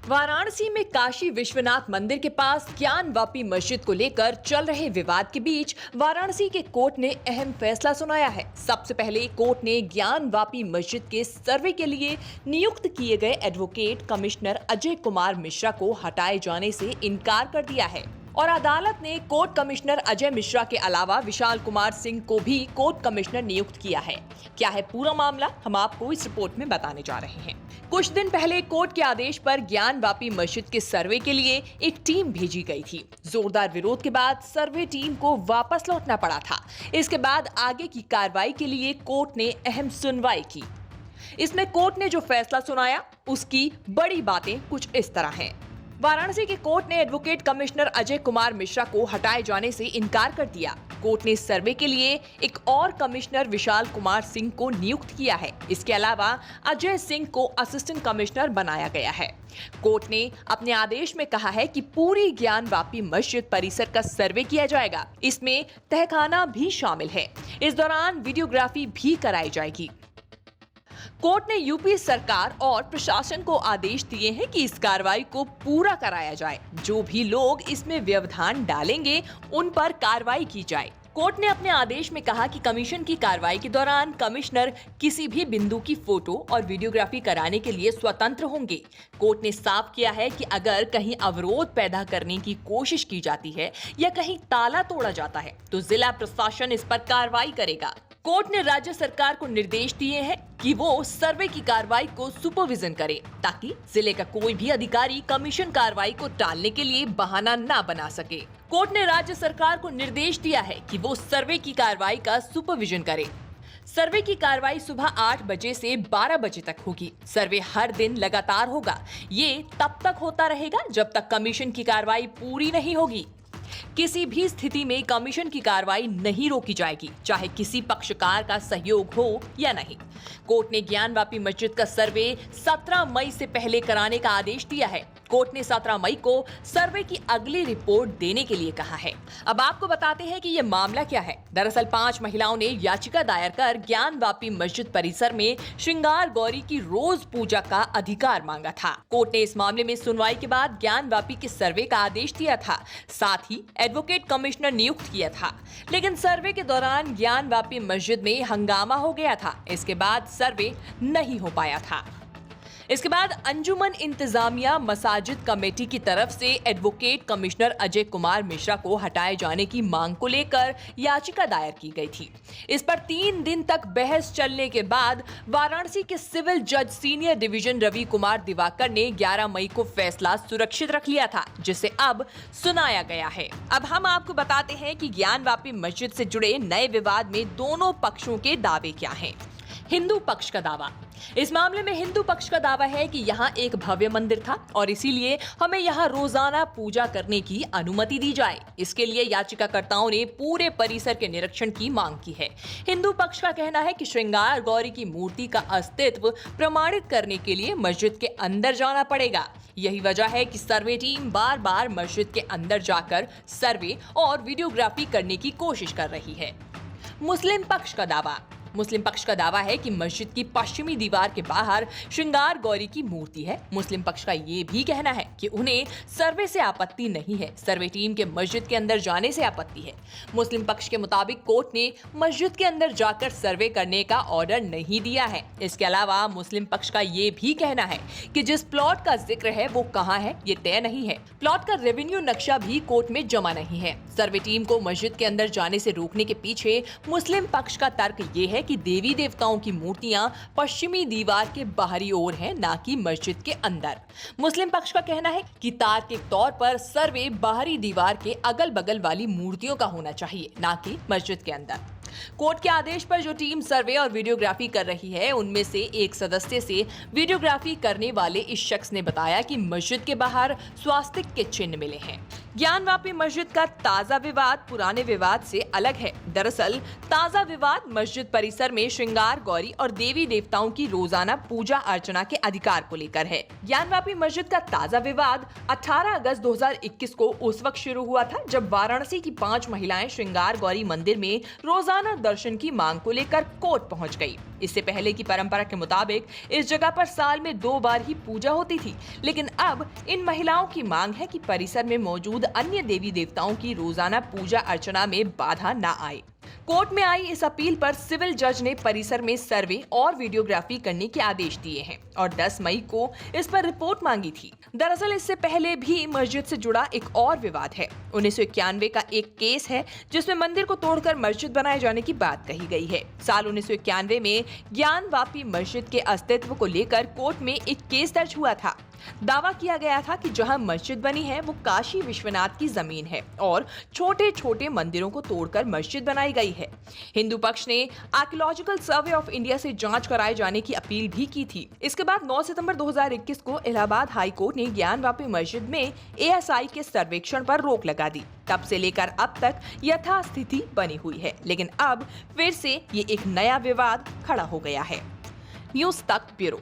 वाराणसी में काशी विश्वनाथ मंदिर के पास ज्ञानवापी मस्जिद को लेकर चल रहे विवाद के बीच वाराणसी के कोर्ट ने अहम फैसला सुनाया है। सबसे पहले कोर्ट ने ज्ञानवापी मस्जिद के सर्वे के लिए नियुक्त किए गए एडवोकेट कमिश्नर अजय कुमार मिश्रा को हटाए जाने से इनकार कर दिया है और अदालत ने कोर्ट कमिश्नर अजय मिश्रा के अलावा विशाल कुमार सिंह को भी कोर्ट कमिश्नर नियुक्त किया है। क्या है पूरा मामला, हम आपको इस रिपोर्ट में बताने जा रहे हैं। कुछ दिन पहले कोर्ट के आदेश पर ज्ञानवापी मस्जिद के सर्वे के लिए एक टीम भेजी गई थी। जोरदार विरोध के बाद सर्वे टीम को वापस लौटना पड़ा था। इसके बाद आगे की कार्रवाई के लिए कोर्ट ने अहम सुनवाई की। इसमें कोर्ट ने जो फैसला सुनाया उसकी बड़ी बातें कुछ इस तरह हैं। वाराणसी के कोर्ट ने एडवोकेट कमिश्नर अजय कुमार मिश्रा को हटाए जाने से इनकार कर दिया। कोर्ट ने सर्वे के लिए एक और कमिश्नर विशाल कुमार सिंह को नियुक्त किया है। इसके अलावा अजय सिंह को असिस्टेंट कमिश्नर बनाया गया है। कोर्ट ने अपने आदेश में कहा है कि पूरी ज्ञानवापी मस्जिद परिसर का सर्वे किया जाएगा। इसमें तहखाना भी शामिल है। इस दौरान वीडियोग्राफी भी कराई जाएगी। कोर्ट ने यूपी सरकार और प्रशासन को आदेश दिए हैं कि इस कार्रवाई को पूरा कराया जाए। जो भी लोग इसमें व्यवधान डालेंगे उन पर कार्रवाई की जाए। कोर्ट ने अपने आदेश में कहा कि कमीशन की कार्रवाई के दौरान कमिश्नर किसी भी बिंदु की फोटो और वीडियोग्राफी कराने के लिए स्वतंत्र होंगे। कोर्ट ने साफ किया है कि अगर कहीं अवरोध पैदा करने की कोशिश की जाती है या कहीं ताला तोड़ा जाता है तो जिला प्रशासन इस पर कार्रवाई करेगा। कोर्ट ने राज्य सरकार को निर्देश दिए हैं कि वो सर्वे की कार्रवाई को सुपरविजन करे ताकि जिले का कोई भी अधिकारी कमीशन कार्रवाई को टालने के लिए बहाना ना बना सके। कोर्ट ने राज्य सरकार को निर्देश दिया है कि वो सर्वे की कार्रवाई का सुपरविजन करे। सर्वे की कार्रवाई सुबह 8 बजे से 12 बजे तक होगी। सर्वे हर दिन लगातार होगा। ये तब तक होता रहेगा जब तक कमीशन की कार्रवाई पूरी नहीं होगी। किसी भी स्थिति में कमीशन की कार्रवाई नहीं रोकी जाएगी, चाहे किसी पक्षकार का सहयोग हो या नहीं। कोर्ट ने ज्ञानवापी मस्जिद का सर्वे 17 मई से पहले कराने का आदेश दिया है। कोर्ट ने 17 मई को सर्वे की अगली रिपोर्ट देने के लिए कहा है। अब आपको बताते हैं कि यह मामला क्या है। दरअसल 5 महिलाओं ने याचिका दायर कर ज्ञानवापी मस्जिद परिसर में श्रृंगार गौरी की रोज पूजा का अधिकार मांगा था। कोर्ट ने इस मामले में सुनवाई के बाद ज्ञानवापी के सर्वे का आदेश दिया था, साथ ही एडवोकेट कमिश्नर नियुक्त किया था। लेकिन सर्वे के दौरान ज्ञानवापी मस्जिद में हंगामा हो गया था। इसके बाद सर्वे नहीं हो पाया था। इसके बाद अंजुमन इंतजामिया मसाजिद कमेटी की तरफ से एडवोकेट कमिश्नर अजय कुमार मिश्रा को हटाए जाने की मांग को लेकर याचिका दायर की गई थी। इस पर 3 दिन तक बहस चलने के बाद वाराणसी के सिविल जज सीनियर डिवीजन रवि कुमार दिवाकर ने 11 मई को फैसला सुरक्षित रख लिया था, जिसे अब सुनाया गया है। अब हम आपको बताते हैं कि ज्ञानवापी मस्जिद से जुड़े नए विवाद में दोनों पक्षों के दावे क्या हैं। हिंदू पक्ष का दावा। इस मामले में हिंदू पक्ष का दावा है कि यहाँ एक भव्य मंदिर था और इसीलिए हमें यहाँ रोजाना पूजा करने की अनुमति दी जाए। इसके लिए याचिकाकर्ताओं ने पूरे परिसर के निरीक्षण की मांग की है। हिंदू पक्ष का कहना है कि श्रृंगार गौरी की मूर्ति का अस्तित्व प्रमाणित करने के लिए मस्जिद के अंदर जाना पड़ेगा। यही वजह है कि सर्वे टीम बार बार मस्जिद के अंदर जाकर सर्वे और वीडियोग्राफी करने की कोशिश कर रही है। मुस्लिम पक्ष का दावा। मुस्लिम पक्ष का दावा है कि मस्जिद की पश्चिमी दीवार के बाहर श्रृंगार गौरी की मूर्ति है। मुस्लिम पक्ष का ये भी कहना है कि उन्हें सर्वे से आपत्ति नहीं है, सर्वे टीम के मस्जिद के अंदर जाने से आपत्ति है। मुस्लिम पक्ष के मुताबिक कोर्ट ने मस्जिद के अंदर जाकर सर्वे करने का ऑर्डर नहीं दिया है। इसके अलावा मुस्लिम पक्ष का ये भी कहना है कि जिस प्लॉट का जिक्र है वो कहाँ है ये तय नहीं है। प्लॉट का रेवेन्यू नक्शा भी कोर्ट में जमा नहीं है। सर्वे टीम को मस्जिद के अंदर जाने से रोकने के पीछे मुस्लिम पक्ष का तर्क ये है कि देवी देवताओं की मूर्तियां पश्चिमी दीवार के बाहरी ओर हैं, ना कि मस्जिद के अंदर। मुस्लिम पक्ष का कहना है कि तार्किक तौर पर सर्वे बाहरी दीवार के अगल बगल वाली मूर्तियों का होना चाहिए, ना कि मस्जिद के अंदर। कोर्ट के आदेश पर जो टीम सर्वे और वीडियोग्राफी कर रही है उनमें से एक सदस्य से वीडियोग्राफी करने वाले इस शख्स ने बताया कि मस्जिद के बाहर स्वास्तिक के चिन्ह मिले हैं। ज्ञानवापी मस्जिद का ताजा विवाद पुराने विवाद से अलग है। दरअसल ताजा विवाद मस्जिद परिसर में श्रृंगार गौरी और देवी देवताओं की रोजाना पूजा अर्चना के अधिकार को लेकर है। ज्ञानवापी मस्जिद का ताजा विवाद 18 अगस्त 2021 को उस वक्त शुरू हुआ था जब वाराणसी की 5 महिलाएं श्रृंगार गौरी मंदिर में रोजाना दर्शन की मांग को लेकर कोर्ट पहुंच गयी। इससे पहले की परंपरा के मुताबिक इस जगह पर साल में 2 बार ही पूजा होती थी, लेकिन अब इन महिलाओं की मांग है कि परिसर में मौजूद अन्य देवी देवताओं की रोजाना पूजा अर्चना में बाधा न आए। कोर्ट में आई इस अपील पर सिविल जज ने परिसर में सर्वे और वीडियोग्राफी करने के आदेश दिए हैं और 10 मई को इस पर रिपोर्ट मांगी थी। दरअसल इससे पहले भी मस्जिद से जुड़ा एक और विवाद है। 1991 का एक केस है जिसमें मंदिर को तोड़कर मस्जिद बनाए जाने की बात कही गई है। साल 1991 में ज्ञानवापी मस्जिद के अस्तित्व को लेकर कोर्ट में एक केस दर्ज हुआ था। दावा किया गया था कि जहां मस्जिद बनी है वो काशी विश्वनाथ की जमीन है और छोटे छोटे मंदिरों को तोड़कर मस्जिद बनाई गई है। हिंदू पक्ष ने आर्कियोलॉजिकल सर्वे ऑफ इंडिया से जांच कराए जाने की अपील भी की थी। इसके बाद 9 सितंबर 2021 को इलाहाबाद हाई कोर्ट ने ज्ञानवापी मस्जिद में एएसआई के सर्वेक्षण पर रोक लगा दी। तब से लेकर अब तक यथास्थिति बनी हुई है, लेकिन अब फिर से ये एक नया विवाद खड़ा हो गया है। न्यूज़ तक ब्यूरो।